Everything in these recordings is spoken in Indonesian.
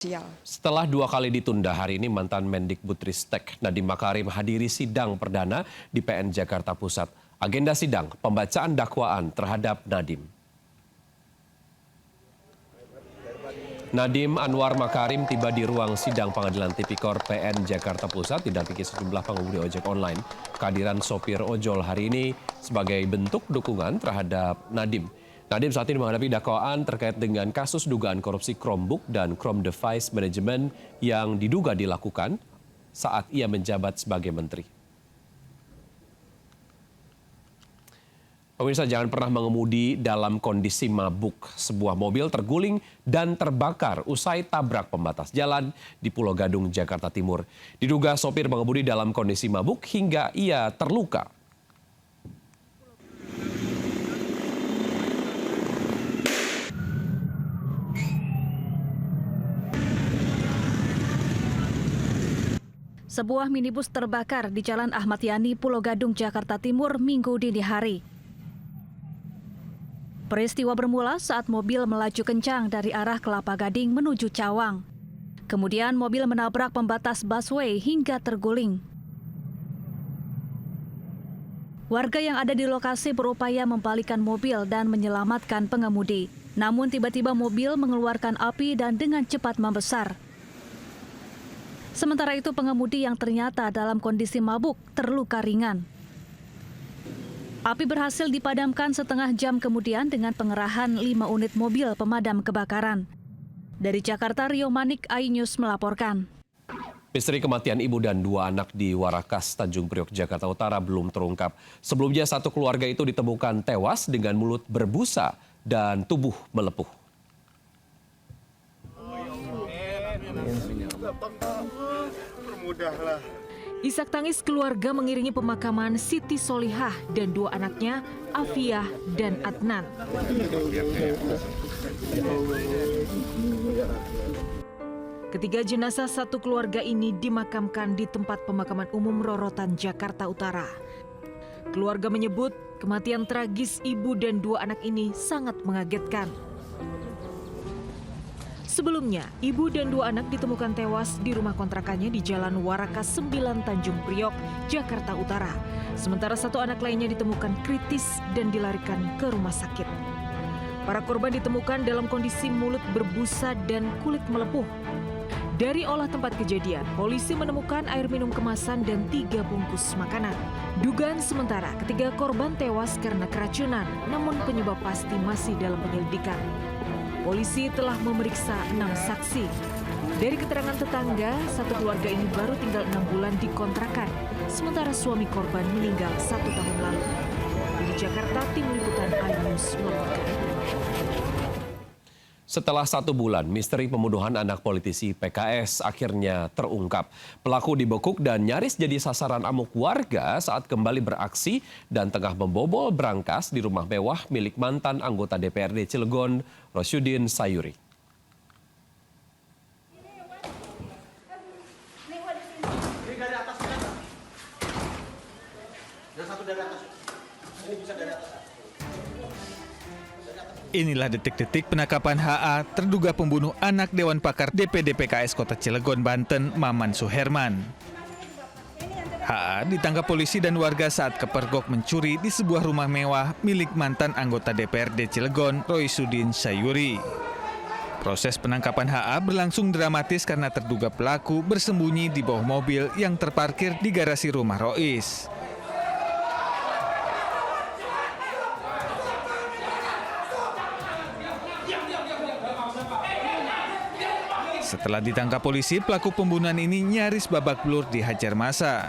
Sial. Setelah 2 kali ditunda, hari ini mantan Mendikbudristek Nadiem Makarim hadiri sidang perdana di PN Jakarta Pusat. Agenda sidang, pembacaan dakwaan terhadap Nadiem. Nadiem Anwar Makarim tiba di ruang sidang Pengadilan Tipikor PN Jakarta Pusat didampingi sejumlah pengemudi ojek online. Kehadiran sopir ojol hari ini sebagai bentuk dukungan terhadap Nadiem. Nadiem saat ini menghadapi dakwaan terkait dengan kasus dugaan korupsi Chromebook dan Chrome Device Management yang diduga dilakukan saat ia menjabat sebagai menteri. Pemirsa, jangan pernah mengemudi dalam kondisi mabuk. Sebuah mobil terguling dan terbakar usai tabrak pembatas jalan di Pulau Gadung, Jakarta Timur. Diduga sopir mengemudi dalam kondisi mabuk hingga ia terluka. Sebuah minibus terbakar di Jalan Ahmad Yani, Pulau Gadung, Jakarta Timur, Minggu dini hari. Peristiwa bermula saat mobil melaju kencang dari arah Kelapa Gading menuju Cawang. Kemudian mobil menabrak pembatas busway hingga terguling. Warga yang ada di lokasi berupaya membalikkan mobil dan menyelamatkan pengemudi. Namun tiba-tiba mobil mengeluarkan api dan dengan cepat membesar. Sementara itu pengemudi yang ternyata dalam kondisi mabuk terluka ringan. Api berhasil dipadamkan setengah jam kemudian dengan pengerahan 5 unit mobil pemadam kebakaran. Dari Jakarta, Rio Manik, iNews melaporkan. Misteri kematian ibu dan 2 anak di Warakas, Tanjung Priok, Jakarta Utara belum terungkap. Sebelumnya satu keluarga itu ditemukan tewas dengan mulut berbusa dan tubuh melepuh. Isak tangis keluarga mengiringi pemakaman Siti Solihah dan 2 anaknya, Afiah dan Adnan. Ketiga jenazah satu keluarga ini dimakamkan di tempat pemakaman umum Rorotan, Jakarta Utara. Keluarga menyebut kematian tragis ibu dan 2 anak ini sangat mengagetkan. Sebelumnya, ibu dan 2 anak ditemukan tewas di rumah kontrakannya di Jalan Warakas 9 Tanjung Priok, Jakarta Utara. Sementara 1 anak lainnya ditemukan kritis dan dilarikan ke rumah sakit. Para korban ditemukan dalam kondisi mulut berbusa dan kulit melepuh. Dari olah tempat kejadian, polisi menemukan air minum kemasan dan 3 bungkus makanan. Dugaan sementara ketiga korban tewas karena keracunan, namun penyebab pasti masih dalam penyelidikan. Polisi telah memeriksa 6 saksi. Dari keterangan tetangga, satu keluarga ini baru tinggal 6 bulan di kontrakan, sementara suami korban meninggal 1 tahun lalu. Di Jakarta, Tim Liputan iNews melaporkan. Setelah 1 bulan, misteri pembunuhan anak politisi PKS akhirnya terungkap. Pelaku dibekuk dan nyaris jadi sasaran amuk warga saat kembali beraksi dan tengah membobol berangkas di rumah mewah milik mantan anggota DPRD Cilegon, Rosyudin Sayuri. Inilah detik-detik penangkapan HA terduga pembunuh anak Dewan Pakar DPD PKS Kota Cilegon, Banten, Maman Suherman. HA ditangkap polisi dan warga saat kepergok mencuri di sebuah rumah mewah milik mantan anggota DPRD Cilegon, Roysudin Sayuri. Proses penangkapan HA berlangsung dramatis karena terduga pelaku bersembunyi di bawah mobil yang terparkir di garasi rumah Rois. Setelah ditangkap polisi, pelaku pembunuhan ini nyaris babak belur dihajar massa.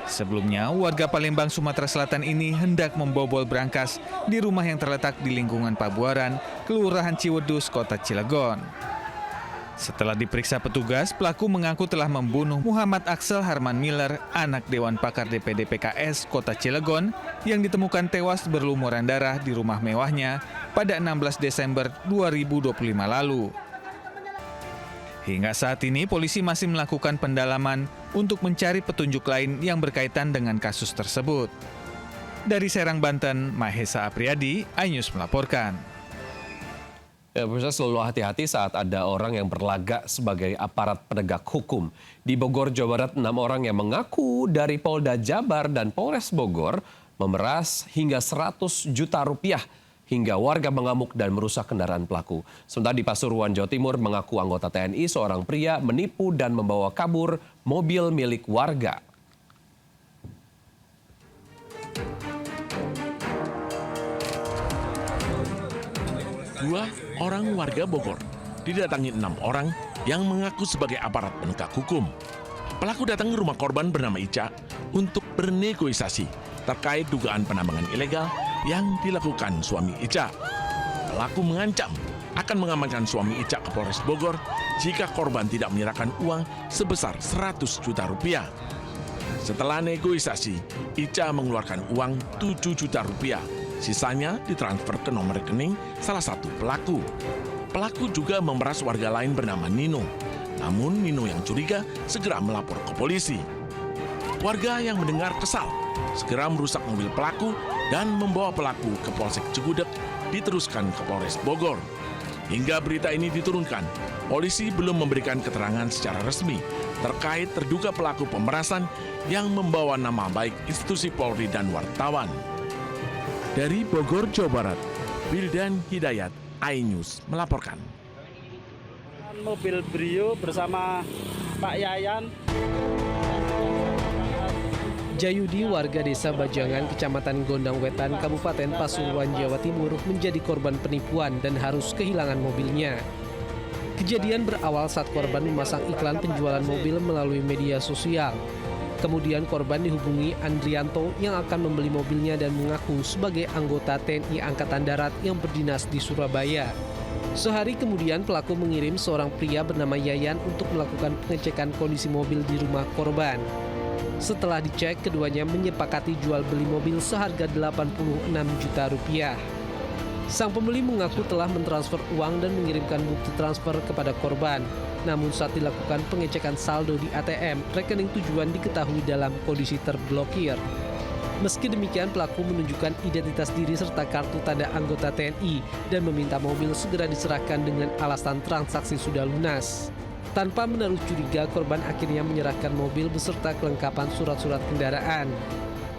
Sebelumnya, warga Palembang, Sumatera Selatan ini hendak membobol berangkas di rumah yang terletak di lingkungan Pabuaran, Kelurahan Ciwedus, Kota Cilegon. Setelah diperiksa petugas, pelaku mengaku telah membunuh Muhammad Axel Harman Miller, anak Dewan Pakar DPD PKS Kota Cilegon, yang ditemukan tewas berlumuran darah di rumah mewahnya pada 16 Desember 2025 lalu. Hingga saat ini, polisi masih melakukan pendalaman untuk mencari petunjuk lain yang berkaitan dengan kasus tersebut. Dari Serang, Banten, Mahesa Apriyadi, iNews melaporkan. Ya, pemirsa selalu hati-hati saat ada orang yang berlagak sebagai aparat penegak hukum. Di Bogor, Jawa Barat, 6 orang yang mengaku dari Polda Jabar dan Polres Bogor memeras hingga 100 juta rupiah hingga warga mengamuk dan merusak kendaraan pelaku. Sementara di Pasuruan, Jawa Timur, mengaku anggota TNI seorang pria menipu dan membawa kabur mobil milik warga. Dua orang warga Bogor didatangi 6 orang yang mengaku sebagai aparat penegak hukum. Pelaku datang ke rumah korban bernama Ica untuk bernegosiasi terkait dugaan penambangan ilegal yang dilakukan suami Ica. Pelaku mengancam akan mengamankan suami Ica ke Polres Bogor jika korban tidak menyerahkan uang sebesar 100 juta rupiah. Setelah negosiasi, Ica mengeluarkan uang 7 juta rupiah. Sisanya ditransfer ke nomor rekening salah satu pelaku. Pelaku juga memeras warga lain bernama Nino. Namun Nino yang curiga segera melapor ke polisi. Warga yang mendengar kesal segera merusak mobil pelaku dan membawa pelaku ke Polsek Cigudeg diteruskan ke Polres Bogor. Hingga berita ini diturunkan, polisi belum memberikan keterangan secara resmi terkait terduga pelaku pemerasan yang membawa nama baik institusi Polri dan wartawan. Dari Bogor, Jawa Barat, Wildan Hidayat, iNews melaporkan. Mobil Brio bersama Pak Yayan. Jayudi, warga desa Bajangan, Kecamatan Gondang Wetan, Kabupaten Pasuruan, Jawa Timur, menjadi korban penipuan dan harus kehilangan mobilnya. Kejadian berawal saat korban memasang iklan penjualan mobil melalui media sosial. Kemudian korban dihubungi Andrianto yang akan membeli mobilnya dan mengaku sebagai anggota TNI Angkatan Darat yang berdinas di Surabaya. Sehari kemudian pelaku mengirim seorang pria bernama Yayan untuk melakukan pengecekan kondisi mobil di rumah korban. Setelah dicek, keduanya menyepakati jual beli mobil seharga 86 juta rupiah. Sang pembeli mengaku telah mentransfer uang dan mengirimkan bukti transfer kepada korban. Namun saat dilakukan pengecekan saldo di ATM, rekening tujuan diketahui dalam kondisi terblokir. Meski demikian, pelaku menunjukkan identitas diri serta kartu tanda anggota TNI dan meminta mobil segera diserahkan dengan alasan transaksi sudah lunas. Tanpa menaruh curiga, korban akhirnya menyerahkan mobil beserta kelengkapan surat-surat kendaraan.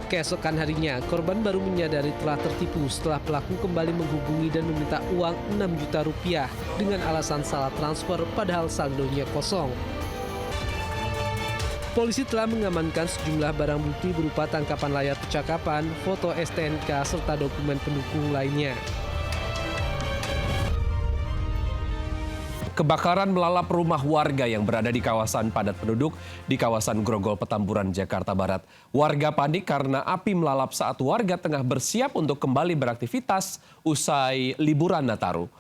Keesokan harinya, korban baru menyadari telah tertipu setelah pelaku kembali menghubungi dan meminta uang 6 juta rupiah dengan alasan salah transfer padahal saldonya kosong. Polisi telah mengamankan sejumlah barang bukti berupa tangkapan layar percakapan, foto STNK, serta dokumen pendukung lainnya. Kebakaran melalap rumah warga yang berada di kawasan padat penduduk di kawasan Grogol, Petamburan, Jakarta Barat. Warga panik karena api melalap saat warga tengah bersiap untuk kembali beraktivitas usai liburan Nataru.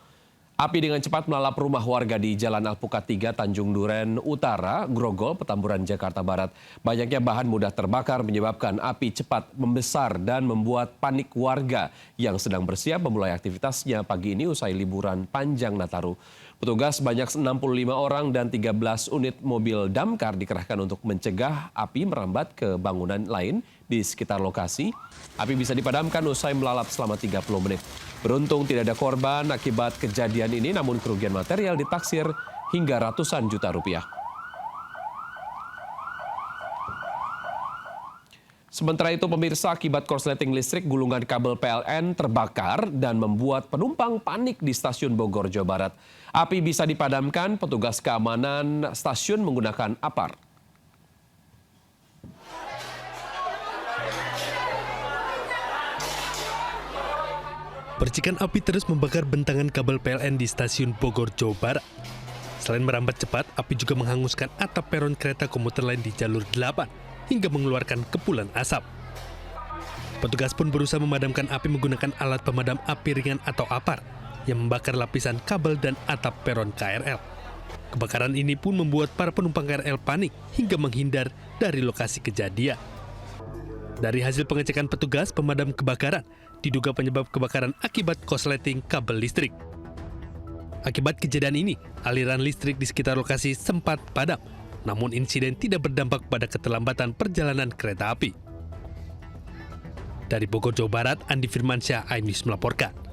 Api dengan cepat melalap rumah warga di Jalan Alpukat 3, Tanjung Duren Utara, Grogol, Petamburan, Jakarta Barat. Banyaknya bahan mudah terbakar menyebabkan api cepat membesar dan membuat panik warga yang sedang bersiap memulai aktivitasnya pagi ini usai liburan panjang Nataru. Petugas sebanyak 65 orang dan 13 unit mobil damkar dikerahkan untuk mencegah api merambat ke bangunan lain di sekitar lokasi. Api bisa dipadamkan usai melalap selama 30 menit. Beruntung tidak ada korban akibat kejadian ini, namun kerugian material ditaksir hingga ratusan juta rupiah. Sementara itu, pemirsa, akibat korsleting listrik, gulungan kabel PLN terbakar dan membuat penumpang panik di stasiun Bogor, Jawa Barat. Api bisa dipadamkan, petugas keamanan stasiun menggunakan APAR. Percikan api terus membakar bentangan kabel PLN di stasiun Bogor, Jawa Barat. Selain merambat cepat, api juga menghanguskan atap peron kereta komuter lain di jalur 8 hingga mengeluarkan kepulan asap. Petugas pun berusaha memadamkan api menggunakan alat pemadam api ringan atau APAR yang membakar lapisan kabel dan atap peron KRL. Kebakaran ini pun membuat para penumpang KRL panik hingga menghindar dari lokasi kejadian. Dari hasil pengecekan petugas pemadam kebakaran, diduga penyebab kebakaran akibat korsleting kabel listrik. Akibat kejadian ini, aliran listrik di sekitar lokasi sempat padam, namun insiden tidak berdampak pada keterlambatan perjalanan kereta api. Dari Bogor, Jawa Barat, Andi Firmansyah, iNews melaporkan.